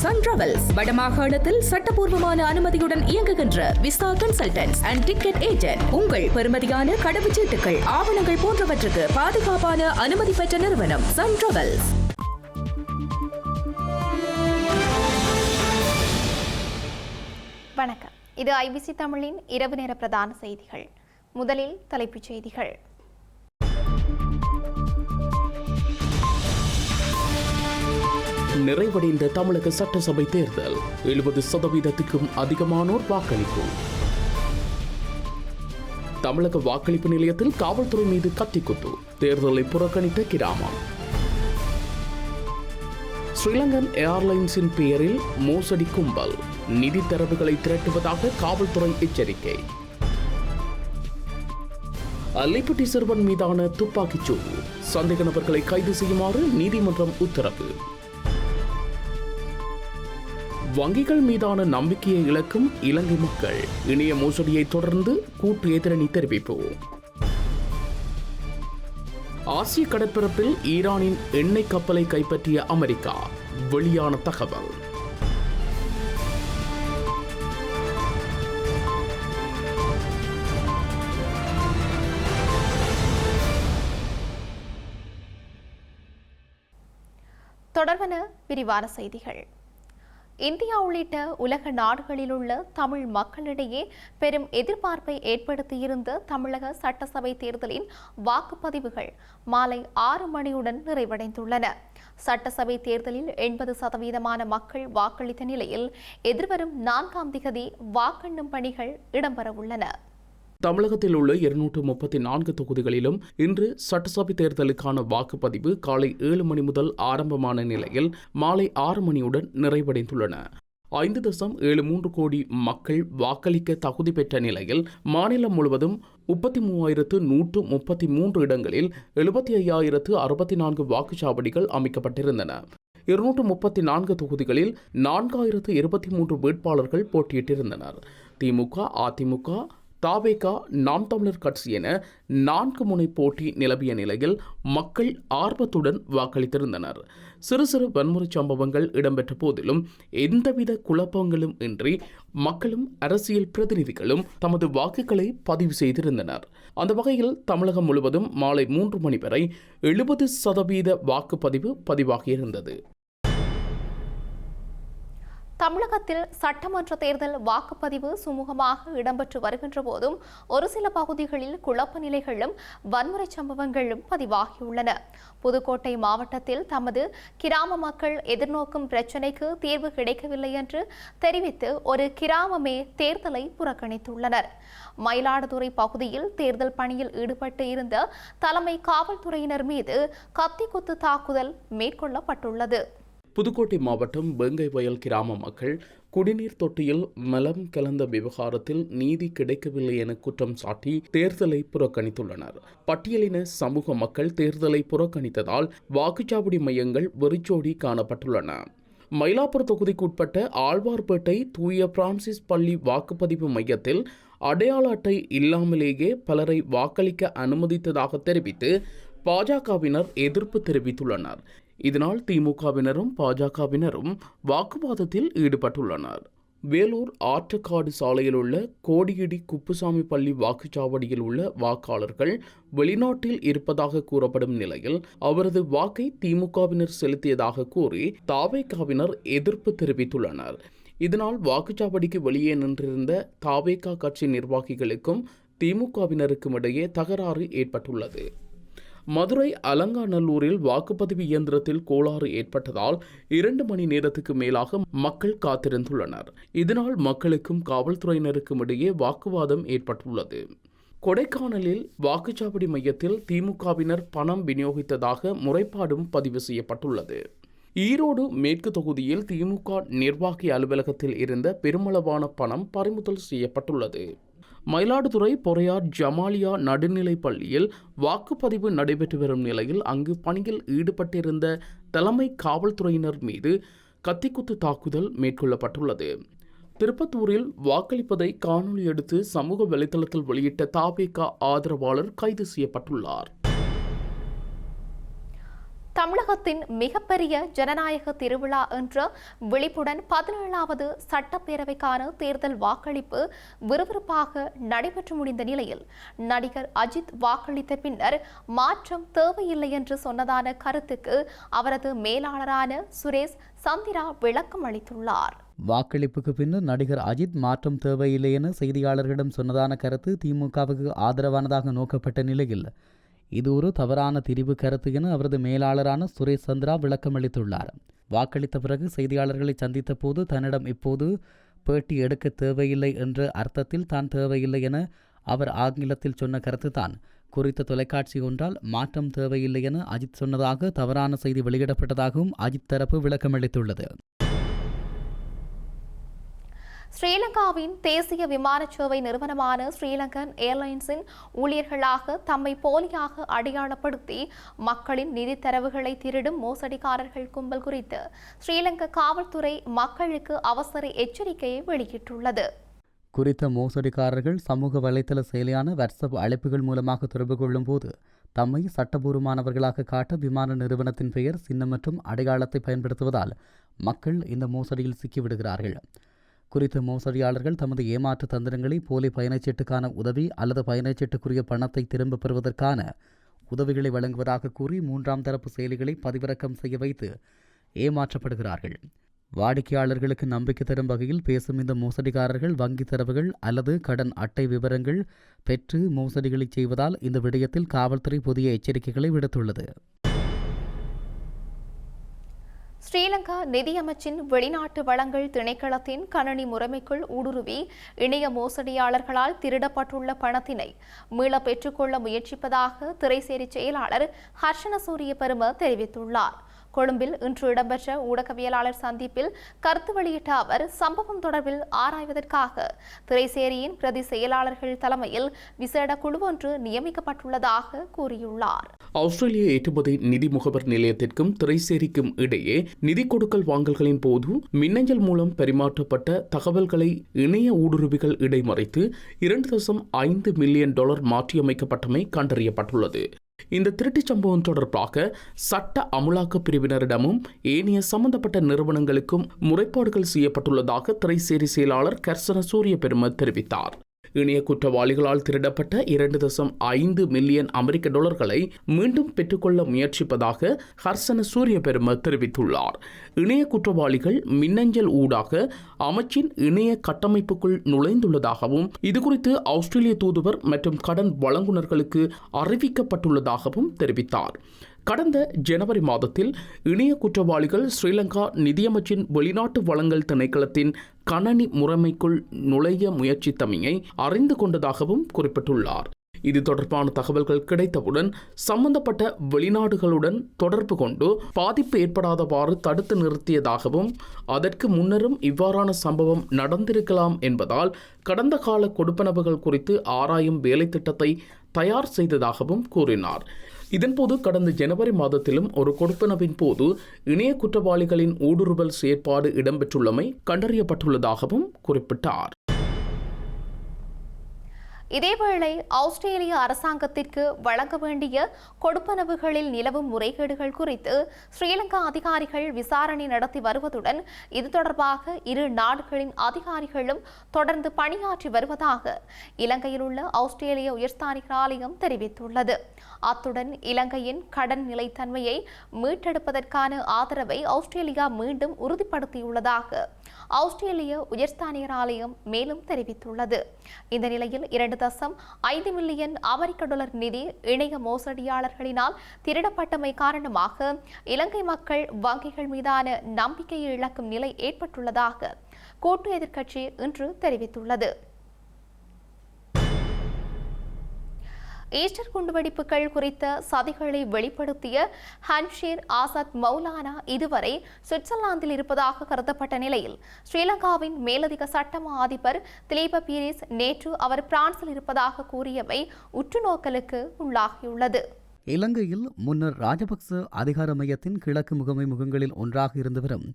Sun travels வடமாகாணத்தில் சட்டபூர்வமான அனுமதியுடன் இயங்குகின்ற visa consultants and ticket agent. உங்கள் பெறுமதியான கடவுச்சீட்டுகள், ஆவணங்கள் போன்றவற்றுக்கு பாதுகாப்பான அனுமதி பெற்ற நிறுவனம் சன் டிராவல்ஸ். வணக்கம். இது ஐபிசி தமிழின் இரவு நேர பிரதான செய்திகள். முதலில் தலைப்புச் செய்திகள். நிறைவடைந்த தமிழக சட்டசபை தேர்தல் 70%க்கும் அதிகமானோர் வாக்களிப்பு. தமிழக வாக்களிப்பு நிலையத்தில் காவல்துறை மீது கத்திக்குத்து, தேர்தலை புறக்கணித்த கிராமம். ஸ்ரீலங்கன் ஏர்லைன்ஸின் பெயரில் மோசடி கும்பல், நிதி தரவுகளை திரட்டுவதாக காவல்துறை எச்சரிக்கை. அல்லிப்பட்டி சிறுவன் மீதான துப்பாக்கிச்சூடு, சந்தேக நபர்களை கைது செய்யுமாறு நீதிமன்றம் உத்தரவு. வங்கிகள் மீதான நம்பிக்கையை இழக்கும் இலங்கை மக்கள், இணைய மோசடியை தொடர்ந்து கூட்டு எதிரணி தெரிவிப்பு. ஆசிய கடற்பரப்பில் ஈரானின் எண்ணெய் கப்பலை கைப்பற்றிய அமெரிக்கா, வெளியான தகவல். தொடர்பான விரிவான செய்திகள். இந்தியா உள்ளிட்ட உலக நாடுகளில் உள்ள தமிழ் மக்களிடையே பெரும் எதிர்பார்ப்பை ஏற்படுத்தியிருந்த தமிழக சட்டசபை தேர்தலின் வாக்குப்பதிவுகள் மாலை 6 மணியுடன் நிறைவடைந்துள்ளன. சட்டசபை தேர்தலில் 80% மக்கள் வாக்களித்த நிலையில் எதிர்வரும் 4ஆம் திகதி வாக்கெண்ணும் பணிகள் இடம்பெறவுள்ளன. தமிழகத்தில் உள்ள 234 தொகுதிகளிலும் இன்று சட்டசபை தேர்தலுக்கான வாக்குப்பதிவு காலை 7 மணி முதல் ஆரம்பமான நிலையில் மாலை 6 மணியுடன் நிறைவடைந்துள்ளன. 5.73 கோடி மக்கள் வாக்களிக்க தகுதி பெற்ற நிலையில் மாநிலம் முழுவதும் 33,133 இடங்களில் 75,064 வாக்குச்சாவடிகள் அமைக்கப்பட்டிருந்தன. 234 தொகுதிகளில் 4,023 வேட்பாளர்கள் போட்டியிட்டிருந்தனர். திமுக, அதிமுக, தாவேகா, நாம் தமிழர் கட்சி என 4 முனை போட்டி நிலவிய நிலையில் மக்கள் ஆர்வத்துடன் வாக்களித்திருந்தனர். சிறு சிறு வன்முறை சம்பவங்கள் இடம்பெற்ற போதிலும் எந்தவித குழப்பங்களும் இன்றி மக்களும் அரசியல் பிரதிநிதிகளும் தமது வாக்குகளை பதிவு செய்திருந்தனர். அந்த வகையில் தமிழகம் முழுவதும் மாலை 3 மணி வரை 70% வாக்குப்பதிவு பதிவாகியிருந்தது. தமிழகத்தில் சட்டமன்ற தேர்தல் வாக்குப்பதிவு சுமூகமாக இடம்பெற்று வருகின்ற போதும் ஒரு சில பகுதிகளில் குழப்ப நிலைகளும் வன்முறை சம்பவங்களும் பதிவாகியுள்ளன. புதுக்கோட்டை மாவட்டத்தில் தமது கிராம மக்கள் எதிர்நோக்கும் பிரச்சினைக்கு தீர்வு கிடைக்கவில்லை என்று தெரிவித்து ஒரு கிராமமே தேர்தலை புறக்கணித்துள்ளனர். மயிலாடுதுறை பகுதியில் தேர்தல் பணியில் ஈடுபட்டு இருந்த தலைமை காவல்துறையினர் மீது கத்திக்குத்து தாக்குதல் மேற்கொள்ளப்பட்டுள்ளது. புதுக்கோட்டை மாவட்டம் வேங்கை வயல் கிராம மக்கள் குடிநீர் தொட்டியில் மலம் கலந்த விவகாரத்தில் நீதி கிடைக்கவில்லை என குற்றம் சாட்டி தேர்தலை புறக்கணித்துள்ளனர். பட்டியலின சமூக மக்கள் தேர்தலை புறக்கணித்ததால் வாக்குச்சாவடி மையங்கள் வெறிச்சோடி காணப்பட்டுள்ளன. மயிலாப்பூர் தொகுதிக்குட்பட்ட ஆழ்வார்பேட்டை தூய பிரான்சிஸ் பள்ளி வாக்குப்பதிவு மையத்தில் அடையாள அட்டை இல்லாமலேயே பலரை வாக்களிக்க அனுமதித்ததாக தெரிவித்து பாஜகவினர் எதிர்ப்பு தெரிவித்துள்ளனர். இதனால் திமுகவினரும் பாஜகவினரும் வாக்குவாதத்தில் ஈடுபட்டுள்ளனர். வேலூர் ஆற்றக்காடு சாலையில் உள்ள கோடியடி குப்புசாமி பள்ளி வாக்குச்சாவடியில் உள்ள வாக்காளர்கள் வெளிநாட்டில் இருப்பதாக கூறப்படும் நிலையில் அவரது வாக்கை திமுகவினர் செலுத்தியதாக கூறி தாவேகாவினர் எதிர்ப்பு தெரிவித்துள்ளனர். இதனால் வாக்குச்சாவடிக்கு வெளியே நின்றிருந்த தாவேகா கட்சி நிர்வாகிகளுக்கும் திமுகவினருக்கும் இடையே தகராறு ஏற்பட்டுள்ளது. மதுரை அலங்காநல்லூரில் வாக்குப்பதிவு இயந்திரத்தில் கோளாறு ஏற்பட்டதால் 2 மணி நேரத்துக்கு மேலாக மக்கள் காத்திருந்துள்ளனர். இதனால் மக்களுக்கும் காவல்துறையினருக்கும் இடையே வாக்குவாதம் ஏற்பட்டுள்ளது. கொடைக்கானலில் வாக்குச்சாவடி மையத்தில் திமுகவினர் பணம் விநியோகித்ததாக முறைப்பாடும் பதிவு செய்யப்பட்டுள்ளது. ஈரோடு மேற்கு தொகுதியில் திமுக நிர்வாகி அலுவலகத்தில் இருந்த பெருமளவான பணம் பறிமுதல் செய்யப்பட்டுள்ளது. மயிலாடுதுறை பொறையார் ஜமாலியா நடுநிலை பள்ளியில் வாக்குப்பதிவு நடைபெற்று வரும் நிலையில் அங்கு பணியில் ஈடுபட்டிருந்த தலைமை காவல்துறையினர் மீது கத்திக்குத்து தாக்குதல் மேற்கொள்ளப்பட்டுள்ளது. திருப்பத்தூரில் வாக்களிப்பதை காணொலி எடுத்து சமூக வலைதளத்தில் வெளியிட்ட தாவேகா ஆதரவாளர் கைது செய்யப்பட்டுள்ளார். தமிழகத்தின் மிகப்பெரிய ஜனநாயக திருவிழா என்ற விழிப்புடன் 17வது சட்டப்பேரவைக்கான தேர்தல் வாக்களிப்பு விறுவிறுப்பாக நடைபெற்று முடிந்த நிலையில் நடிகர் அஜித் வாக்களித்த பின்னர் மாற்றம் தேவையில்லை என்று சொன்னதான கருத்துக்கு அவரது மேலாளரான சுரேஷ் சந்திரா விளக்கம் அளித்துள்ளார். வாக்களிப்புக்கு பின்னர் நடிகர் அஜித் மாற்றம் தேவையில்லை என செய்தியாளர்களிடம் சொன்னதான கருத்து திமுகவுக்கு ஆதரவானதாக நோக்கப்பட்ட நிலையில் இது ஒரு தவறான திரிவு கருத்து என அவரது மேலாளரான சுரேஷ் சந்திரா விளக்கமளித்துள்ளார். வாக்களித்த பிறகு செய்தியாளர்களை சந்தித்த போது தன்னிடம் இப்போது பேட்டி எடுக்க தேவையில்லை என்ற அர்த்தத்தில் தான் தேவையில்லை என அவர் ஆங்கிலத்தில் சொன்ன கருத்துதான் குறித்த தொலைக்காட்சி ஒன்றால் மாற்றம் தேவையில்லை என அஜித் சொன்னதாக தவறான செய்தி வெளியிடப்பட்டதாகவும் அஜித் தரப்பு விளக்கமளித்துள்ளது. ஸ்ரீலங்காவின் தேசிய விமான சேவை நிறுவனமான ஸ்ரீலங்கன் ஏர்லைன்ஸின் ஊழியர்களாக தம்மை போலியாக அடையாளப்படுத்தி மக்களின் நிதி தரவுகளை திருடும் மோசடிக்காரர்கள் கும்பல் குறித்து ஸ்ரீலங்கா காவல்துறை மக்களுக்கு அவசர எச்சரிக்கையை வெளியிட்டுள்ளது. குறித்த மோசடிக்காரர்கள் சமூக வலைதள செயலியான வாட்ஸ்அப் அழைப்புகள் மூலமாக தொடர்பு கொள்ளும் போது தம்மை சட்டபூர்வமானவர்களாக காட்ட விமான நிறுவனத்தின் பெயர், சின்னம் மற்றும் அடையாளத்தை பயன்படுத்துவதால் மக்கள் இந்த மோசடியில் சிக்கிவிடுகிறார்கள். குறித்த மோசடியாளர்கள் தமது ஏமாற்று தந்திரங்களை போலி பயணச்சீட்டுக்கான உதவி அல்லது பயணச்சீட்டுக்குரிய பணத்தை திரும்பப் பெறுவதற்கான உதவிகளை வழங்குவதாக கூறி 3ஆம் தரப்பு செயலிகளை பதிவிறக்கம் செய்ய வைத்து ஏமாற்றப்படுகிறார்கள். வாடிக்கையாளர்களுக்கு நம்பிக்கை தரும் வகையில் பேசும் இந்த மோசடிக்காரர்கள் வங்கி தரவுகள் அல்லது கடன் அட்டை விவரங்கள் பெற்று மோசடிகளை செய்வதால் இந்த விடயத்தில் காவல்துறை புதிய எச்சரிக்கைகளை விடுத்துள்ளது. ஸ்ரீலங்கா நிதியமைச்சின் வெளிநாட்டு வளங்கள் திணைக்களத்தின் கணனி முறைமைக்குள் ஊடுருவி இணைய மோசடியாளர்களால் திருடப்பட்டுள்ள பணத்தினை மீள பெற்றுக்கொள்ள முயற்சிப்பதாக திரைசேரி செயலாளர் ஹர்ஷன சூரிய பெரும தெரிவித்துள்ளார். கொழும்பில் இன்று இடம்பெற்ற ஊடகவியலாளர் சந்திப்பில் கருத்து வெளியிட்ட அவர் சம்பவம் தொடர்பில் ஆராய்வதற்காக திரைசேரியின் பிரதி செயலாளர்கள் தலைமையில் விசேட குழு ஒன்று நியமிக்கப்பட்டுள்ளதாக கூறியுள்ளார். ஆஸ்திரேலிய ஏற்றுமதி நிதி முகவர் நிலையத்திற்கும் திரைசேரிக்கும் இடையே நிதி கொடுக்கல் வாங்கல்களின் போது மின்னஞ்சல் மூலம் பரிமாற்றப்பட்ட தகவல்களை இணைய ஊடுருவிகள் இடைமறைத்து $2.5 மில்லியன் மாற்றியமைக்கப்பட்டமை கண்டறியப்பட்டுள்ளது. இந்த திருட்டுச் சம்பவம் தொடர்பாக சட்ட அமுலாக்க பிரிவினரிடமும் ஏனைய சம்பந்தப்பட்ட நிறுவனங்களுக்கும் முறைப்பாடுகள் செய்யப்பட்டுள்ளதாக திரைசேரி செயலாளர் ஹர்ஷன சூரிய பெரும தெரிவித்தார். இணைய குற்றவாளிகளால் திருடப்பட்ட $2.5 மில்லியன் மீண்டும் பெற்றுக்கொள்ள முயற்சிப்பதாக ஹர்ஷன சூரிய பெரும தெரிவித்துள்ளார். இணைய குற்றவாளிகள் மின்னஞ்சல் ஊடாக அமைச்சின் இணைய கட்டமைப்புக்குள் நுழைந்துள்ளதாகவும் இதுகுறித்து ஆஸ்திரேலிய தூதுவர் மற்றும் கடன் வழங்குநர்களுக்கு அறிவிக்கப்பட்டுள்ளதாகவும் தெரிவித்தார். கடந்த ஜனவரி மாதத்தில் இணைய குற்றவாளிகள் ஸ்ரீலங்கா நிதியமைச்சின் வெளிநாட்டு வளங்கள் திணைக்களத்தின் கணனி முறைமைக்குள் நுழைய முயற்சித்தமையை அறிந்து கொண்டதாகவும் குறிப்பிட்டுள்ளார். இது தொடர்பான தகவல்கள் கிடைத்தவுடன் சம்பந்தப்பட்ட வெளிநாடுகளுடன் தொடர்பு கொண்டு பாதிப்பு ஏற்படாதவாறு தடுத்து நிறுத்தியதாகவும் அதற்கு முன்னரும் இவ்வாறான சம்பவம் நடந்திருக்கலாம் என்பதால் கடந்த கால கொடுப்பனவுகள் குறித்து ஆராயும் வேலை திட்டத்தை தயார் செய்ததாகவும் கூறினார். இதன்போது கடந்த ஜனவரி மாதத்திலும் ஒரு கொடுப்பனவின் போது இணைய குற்றவாளிகளின் ஊடுருவல் செயற்பாடு இடம்பெற்றுள்ளமை கண்டறியப்பட்டுள்ளதாகவும் குறிப்பிட்டார். இதேவேளை ஆஸ்திரேலிய அரசாங்கத்திற்கு வழங்க வேண்டிய கொடுப்பனவுகளில் நிலவும் முறைகேடுகள் குறித்து ஸ்ரீலங்கா அதிகாரிகள் விசாரணை நடத்தி வருவதுடன் இது தொடர்பாக இரு நாடுகளின் அதிகாரிகளும் தொடர்ந்து பணியாற்றி வருவதாக இலங்கையில் உள்ள ஆஸ்திரேலிய உயர்ஸ்தானிகர் ஆலயம் தெரிவித்துள்ளது. அத்துடன் இலங்கையின் கடன் நிலைத்தன்மையை மீட்டெடுப்பதற்கான ஆதரவை ஆஸ்திரேலியா மீண்டும் உறுதிப்படுத்தியுள்ளதாக ஆஸ்திரேலிய உயர்ஸ்தானிகர் ஆலயம் மேலும் தெரிவித்துள்ளது. இந்த நிலையில் $2.5 மில்லியன் நிதி இணைய மோசடியாளர்களினால் திருடப்பட்டமை காரணமாக இலங்கை மக்கள் வங்கிகள் மீதான நம்பிக்கையை இழக்கும் நிலை ஏற்பட்டுள்ளதாக கூட்டு எதிர்க்கட்சி இன்று தெரிவித்துள்ளது. ஈஸ்டர் குண்டுவெடிப்புகள் குறித்த சதிகளை வெளிப்படுத்திய ஹன்ஷீர் ஆசாத் மௌலானா இதுவரை சுவிட்சர்லாந்தில் இருப்பதாக கருதப்பட்ட நிலையில் ஸ்ரீலங்காவின் மேலதிக சட்டமா அதிபர் திலீப பீரிஸ் நேற்று அவர் பிரான்சில் இருப்பதாக கூறியவை உற்றுநோக்கலுக்கு உள்ளாகியுள்ளது. இலங்கையில் முன்னர் ராஜபக்ச அதிகார மையத்தின் கிழக்கு முகமை முகங்களில் ஒன்றாக இருந்து வரும்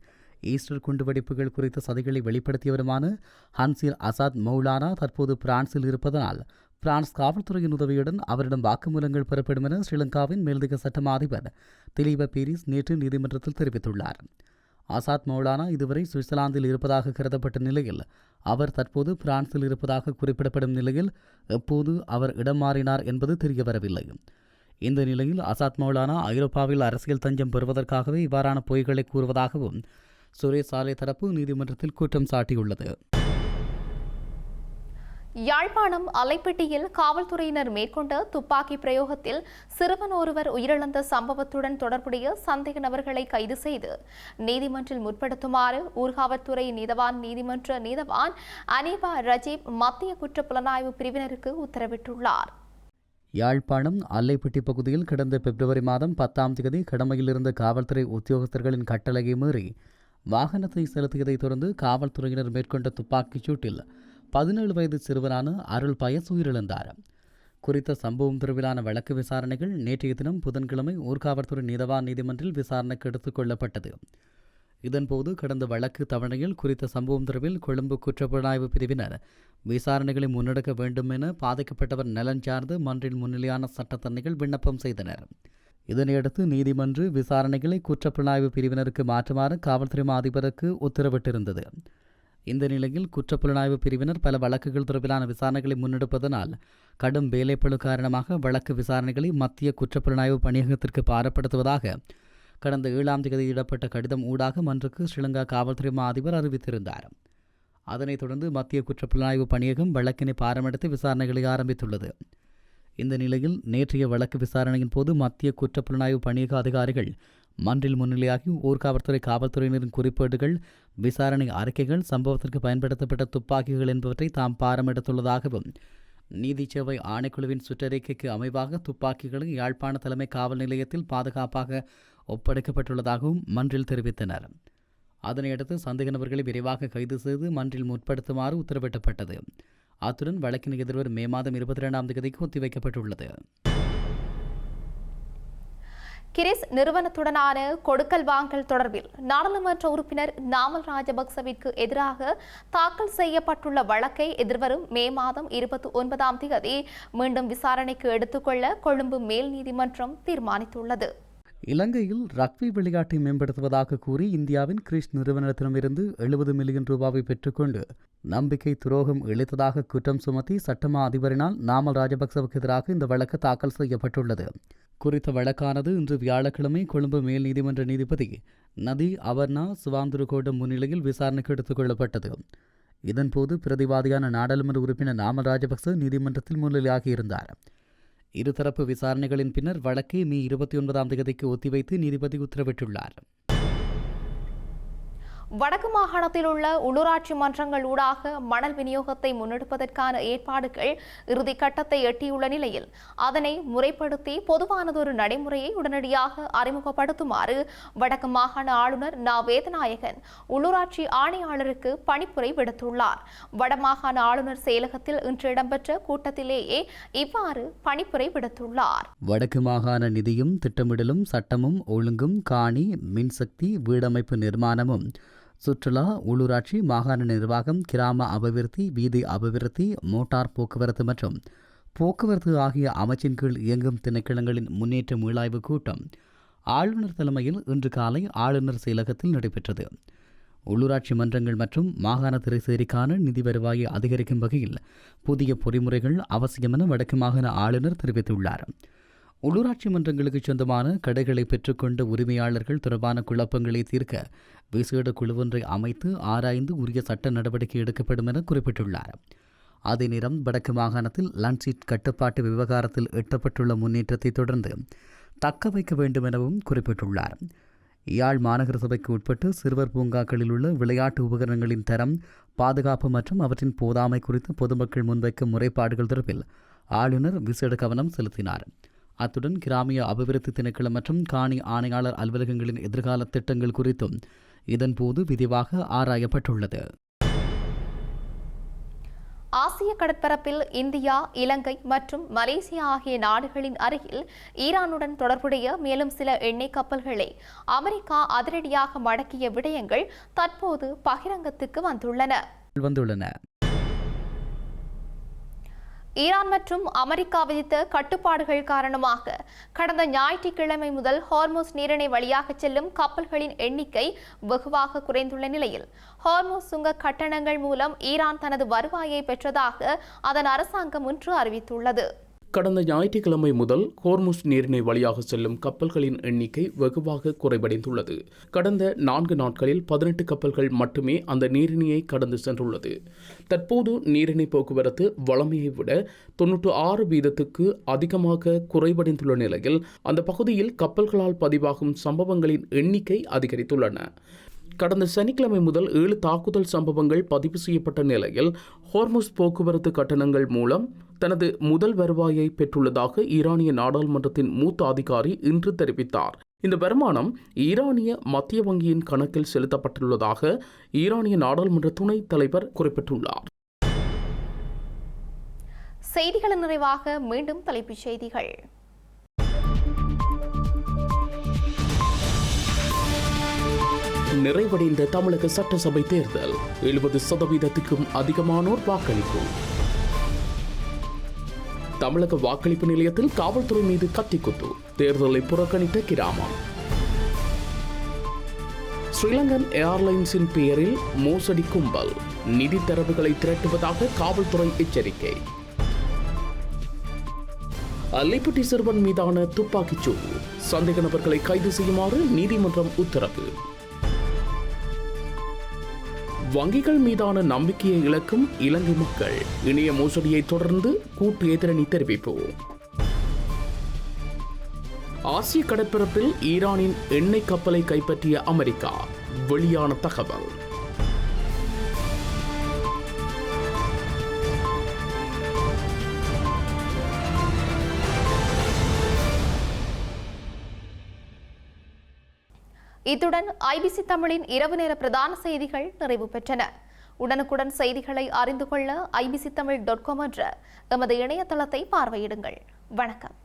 ஈஸ்டர் குண்டுவெடிப்புகள் குறித்த சதிகளை வெளிப்படுத்தியவருமான ஹன்சீர் அசாத் மௌலானா தற்போது பிரான்சில் இருப்பதனால் பிரான்ஸ் காவல்துறையின் உதவியுடன் அவரிடம் வாக்குமூலங்கள் பெறப்படும் என ஸ்ரீலங்காவின் மேலதிக சட்ட அதிபர் திலீப பீரிஸ் நேற்று நீதிமன்றத்தில் தெரிவித்துள்ளார். ஆசாத் மௌலானா இதுவரை சுவிட்சர்லாந்தில் இருப்பதாக கருதப்பட்ட நிலையில் அவர் தற்போது பிரான்சில் இருப்பதாக குறிப்பிடப்படும் நிலையில் எப்போது அவர் இடம் மாறினார் என்பது தெரியவரவில்லை. இந்த நிலையில் ஆசாத் மௌலானா ஐரோப்பாவில் அரசியல் தஞ்சம் பெறுவதற்காகவே இவ்வாறான பொய்களை கூறுவதாகவும் சுரேஷ் சாலை தரப்பு நீதிமன்றத்தில் குற்றம் சாட்டியுள்ளது. யாழ்ப்பாணம் அலைப்பெட்டியில் காவல்துறையினர் மேற்கொண்ட துப்பாக்கி பிரயோகத்தில் சிறுவன் ஒருவர் உயிரிழந்த சம்பவத்துடன் தொடர்புடைய சந்தேக நபர்களை கைது செய்து நீதிமன்றில் முற்படுத்துமாறு ஊர்காவல்துறை நீதிமன்ற நீதவான் அனீபா ரஜீப் மத்திய குற்றப்புலனாய்வு பிரிவினருக்கு உத்தரவிட்டுள்ளார். யாழ்ப்பாணம் அல்லைப்பட்டி பகுதியில் கடந்த பிப்ரவரி மாதம் 10ஆம் தேதி கடமையில் இருந்த காவல்துறை உத்தியோகஸ்தர்களின் கட்டளையை மீறி வாகனத்தை செலுத்தியதைத் தொடர்ந்து காவல்துறையினர் மேற்கொண்ட துப்பாக்கிச் சூட்டில் 17 வயது சிறுவனான அருள் பயஸ் உயிரிழந்தார். குறித்த சம்பவம் தொடர்பிலான வழக்கு விசாரணைகள் நேற்றைய தினம் புதன்கிழமை ஊர்காவல்துறை நீதவான் நீதிமன்றில் விசாரணைக்கு எடுத்துக் கொள்ளப்பட்டது. இதன்போது கடந்த வழக்கு தவணையில் குறித்த சம்பவம் தொடர்பில் கொழும்பு குற்றப்புலனாய்வு பிரிவினர் விசாரணைகளை முன்னெடுக்க வேண்டும் என பாதிக்கப்பட்டவர் நலன் சார்ந்து மன்றில் முன்னிலையான சட்டத்தரணிகள் விண்ணப்பம் செய்தனர். இதனையடுத்து நீதிமன்ற விசாரணைகளை குற்றப்புலனாய்வு பிரிவினருக்கு மாற்றுமாறு காவல்துறை அதிபருக்கு உத்தரவிட்டிருந்தது. இந்த நிலையில் குற்றப்புலனாய்வு பிரிவினர் பல வழக்குகள் தொடர்பிலான விசாரணைகளை முன்னெடுப்பதனால் கடும் வேலைப்பளு காரணமாக வழக்கு விசாரணைகளை மத்திய குற்றப்புலனாய்வு பணியகத்திற்கு பாரப்படுத்துவதாக கடந்த 7ஆம் தேதி இடப்பட்ட கடிதம் ஊடாக மன்றுக்கு ஸ்ரீலங்கா காவல்துறை அதிபர் அறிவித்திருந்தார். அதனைத் தொடர்ந்து மத்திய குற்றப்புலனாய்வு பணியகம் வழக்கினை பாரமெடுத்து விசாரணைகளை ஆரம்பித்துள்ளது. இந்த நிலையில் நேற்றைய வழக்கு விசாரணையின் போது மத்திய குற்றப்புலனாய்வு பணியக அதிகாரிகள் மன்றில் முன்னிலையாகி ஊர்காவல்துறை காவல்துறையினரின் குறிப்பேடுகள், விசாரணை அறிக்கைகள், சம்பவத்திற்கு பயன்படுத்தப்பட்ட துப்பாக்கிகள் என்பவற்றை தாம் பாரமெடுத்துள்ளதாகவும் நீதிச்சேவை ஆணைக்குழுவின் சுற்றறிக்கைக்கு அமைவாக துப்பாக்கிகளை யாழ்ப்பாண தலைமை காவல் நிலையத்தில் பாதுகாப்பாக ஒப்படைக்கப்பட்டுள்ளதாகவும் மன்றில் தெரிவித்தனர். அதனையடுத்து சந்தேக நபர்களை விரைவாக கைது செய்து மன்றில் முற்படுத்துமாறு உத்தரவிடப்பட்டது. அத்துடன் வழக்கின் எதிர்வரும் மே மாதம் 22ஆம் தேதிக்கு ஒத்திவைக்கப்பட்டுள்ளது. கிரிஸ் நிறுவனத்துடனான கொடுக்கல் வாங்கல் தொடர்பில் நாடாளுமன்ற உறுப்பினர் நாமல் ராஜபக்சவிற்கு எதிராக தாக்கல் செய்யப்பட்டுள்ள வழக்கை எதிர்வரும் மே மாதம் 29ஆம் தேதி மீண்டும் விசாரணைக்கு எடுத்துக்கொள்ள கொழும்பு மேல் நீதிமன்றம் தீர்மானித்துள்ளது. இலங்கையில் ரக்பி விளையாட்டை மேம்படுத்துவதாக கூறி இந்தியாவின் கிரிஸ் நிறுவனத்திடமிருந்து 70 மில்லியன் ரூபாவை பெற்றுக்கொண்டு நம்பிக்கை துரோகம் இழைத்ததாக குற்றம் சுமத்தி சட்டமா அதிபரினால் நாமல் ராஜபக்சவுக்கு எதிராக இந்த வழக்கு தாக்கல் செய்யப்பட்டுள்ளது. குறித்த வழக்கானது இன்று வியாழக்கிழமை கொழும்பு மேல் நீதிமன்ற நீதிபதி நதி அபர்ணா சுவாந்துருகோடம் முன்னிலையில் விசாரணைக்கு எடுத்துக் கொள்ளப்பட்டது. இதன்போது பிரதிவாதியான நாடாளுமன்ற உறுப்பினர் நாமல் ராஜபக்ச நீதிமன்றத்தில் முன்னிலையாகியிருந்தார். இருதரப்பு விசாரணைகளின் பின்னர் வழக்கை மே 29ஆம் தேதிக்கு ஒத்திவைத்து நீதிபதி உத்தரவிட்டுள்ளார். வடக்கு மாகாணத்தில் உள்ள உள்ளூராட்சி மன்றங்கள் ஊடாக மணல் விநியோகத்தை முன்னெடுப்பதற்கான ஏற்பாடுகள் இறுதிக்கட்டத்தை எட்டியுள்ள நிலையில் அதனை முறைப்படுத்தி பொதுவானதொரு நடைமுறையை உடனடியாக அறிமுகப்படுத்துமாறு வடக்கு மாகாண ஆளுநர் நா வேதநாயகன் உள்ளூராட்சி ஆணையாளருக்கு பணிப்புரை விடுத்துள்ளார். வடமாகாண ஆளுநர் செயலகத்தில் இன்று இடம்பெற்ற கூட்டத்திலேயே இவ்வாறு பணிப்புரை விடுத்துள்ளார். வடக்கு மாகாண நிதியும் திட்டமிடலும் சட்டமும் ஒழுங்கும் காணி மின்சக்தி வீடமைப்பு நிர்மாணமும் சுற்றுலா உள்ளூராட்சி மாகாண நிர்வாகம் கிராம அபிவிருத்தி வீதி அபிவிருத்தி மோட்டார் போக்குவரத்து மற்றும் போக்குவரத்து ஆகிய அமைச்சின் கீழ் இயங்கும் திணைக்களங்களின் முன்னேற்ற மீளாய்வு கூட்டம் ஆளுநர் தலைமையில் இன்று காலை ஆளுநர் செயலகத்தில் நடைபெற்றது. உள்ளூராட்சி மன்றங்கள் மற்றும் மாகாண திரைசேரிக்கான நிதி வருவாயை அதிகரிக்கும் வகையில் புதிய பொறிமுறைகள் அவசியம் என வடக்கு மாகாண ஆளுநர் தெரிவித்துள்ளார். உள்ளூராட்சி மன்றங்களுக்கு சொந்தமான கடைகளை பெற்றுக்கொண்ட உரிமையாளர்கள் தொடர்பான குழப்பங்களை தீர்க்க விசேட குழுவொன்றை அமைத்து ஆராய்ந்து உரிய சட்ட நடவடிக்கை எடுக்கப்படும் என குறிப்பிட்டுள்ளார். அதே நேரம் வடக்கு மாகாணத்தில் லன்சீட் கட்டுப்பாட்டு விவகாரத்தில் எட்டப்பட்டுள்ள முன்னேற்றத்தை தொடர்ந்து தக்க வைக்க வேண்டும் எனவும் குறிப்பிட்டுள்ளார். யாழ் மாநகர சபைக்கு உட்பட்டு சிறுவர் பூங்காக்களில் உள்ள விளையாட்டு உபகரணங்களின் தரம், பாதுகாப்பு மற்றும் அவற்றின் போதாமை குறித்து பொதுமக்கள் முன்வைக்கும் முறைப்பாடுகள் தொடர்பில் ஆளுநர் விசேட கவனம் செலுத்தினார். அத்துடன் கிராமிய அபிவிருத்தி திணைக்களம் மற்றும் காணி ஆணையாளர் அலுவலகங்களின் எதிர்கால திட்டங்கள் குறித்தும் இதன்போது விரிவாக ஆராயப்பட்டுள்ளது. ஆசிய கடற்பரப்பில் இந்தியா, இலங்கை மற்றும் மலேசியா ஆகிய நாடுகளின் அருகில் ஈரானுடன் தொடர்புடைய மேலும் சில எண்ணெய் கப்பல்களை அமெரிக்கா அதிரடியாக மடக்கிய விடயங்கள் தற்போது பகிரங்கத்துக்கு வந்துள்ளன. ஈரான் மற்றும் அமெரிக்கா விதித்த கட்டுப்பாடுகள் காரணமாக கடந்த ஞாயிற்றுக்கிழமை முதல் ஹார்முஸ் நீரிணை வழியாக செல்லும் கப்பல்களின் எண்ணிக்கை வெகுவாக குறைந்துள்ள நிலையில் ஹார்முஸ் சுங்க கட்டணங்கள் மூலம் ஈரான் தனது வருவாயை பெற்றதாக அதன் அரசாங்கம் இன்று அறிவித்துள்ளது. கடந்த ஞாயிற்றுக்கிழமை முதல் ஹோர்முஸ் நீரிணை வழியாக செல்லும் கப்பல்களின் எண்ணிக்கை வெகுவாக குறைவடைந்துள்ளது. கடந்த 4 நாட்களில் 18 கப்பல்கள் மட்டுமே அந்த நீரிணையை கடந்து சென்றுள்ளது. தற்போது நீரிணை போக்குவரத்து வழமையை விட 96% அதிகமாக குறைவடைந்துள்ள நிலையில் அந்த பகுதியில் கப்பல்களால் பதிவாகும் சம்பவங்களின் எண்ணிக்கை அதிகரித்துள்ளன. கடந்த சனிக்கிழமை முதல் 7 தாக்குதல் சம்பவங்கள் பதிவு செய்யப்பட்ட நிலையில் ஹோர்முஸ் போக்குவரத்து கட்டணங்கள் மூலம் தனது முதல் வருவாயை பெற்றுள்ளதாக ஈரானிய நாடாளுமன்றத்தின் மூத்த அதிகாரி இன்று தெரிவித்தார். இந்த வருமானம் ஈரானிய மத்திய வங்கியின் கணக்கில் செலுத்தப்பட்டுள்ளதாக ஈரானிய நாடாளுமன்ற துணைத் தலைவர் குறிப்பிட்டுள்ளார். செய்திகளின் நிறைவாக மீண்டும் தலைப்புச் செய்திகள். நிறைவடைந்த தமிழக சட்டசபை தேர்தல் 70%க்கும் அதிகமானோர் வாக்களிப்பு. தமிழக வாக்களிப்பு நிலையத்தில் காவல்துறை மீது கத்திக்குத்து, தேர்தலை புறக்கணித்த கிராமம். ஸ்ரீலங்கன் ஏர்லைன்ஸின் பெயரில் மோசடி கும்பல், நிதி தரவுகளை திரட்டுவதாக காவல்துறை எச்சரிக்கை. அல்லிப்பட்டி சிறுவன் மீதான துப்பாக்கிச்சூடு, சந்தேக நபர்களை கைது செய்யுமாறு நீதிமன்றம் உத்தரவு. வங்கிகள் மீதான நம்பிக்கையை இழக்கும் இலங்கை மக்கள், இணைய மோசடியை தொடர்ந்து கூட்டு எதிரணி தெரிவிப்பு. ஆசிய கடற்பரப்பில் ஈரானின் எண்ணெய் கப்பலை கைப்பற்றிய அமெரிக்கா, வெளியான தகவல். இத்துடன் ஐபிசி தமிழின் இரவு நேர பிரதான செய்திகள் நிறைவு பெற்றன. உடனுக்குடன் செய்திகளை அறிந்து கொள்ள ibctamil.com என்ற எமது இணையதளத்தை பார்வையிடுங்கள். வணக்கம்.